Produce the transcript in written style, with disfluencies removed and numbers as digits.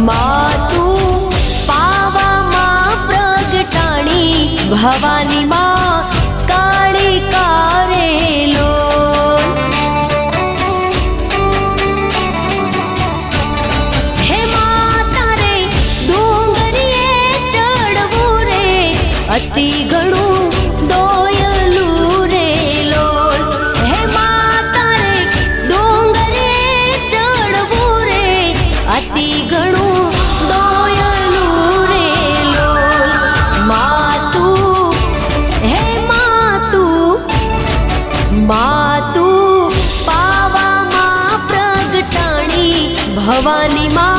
मातु पावा मां प्रगटाणी भवानी मां काळी कारेलो। हे माता रे डोंगरिये चढ़वू रे अति घणू दोयलू रे लोल। हे माता रे डोंगरिये चढ़वू रे अति घणू दोयलू रे लोल। मातु हे मातु मातु पावा मां प्रगटाणी भवानी मां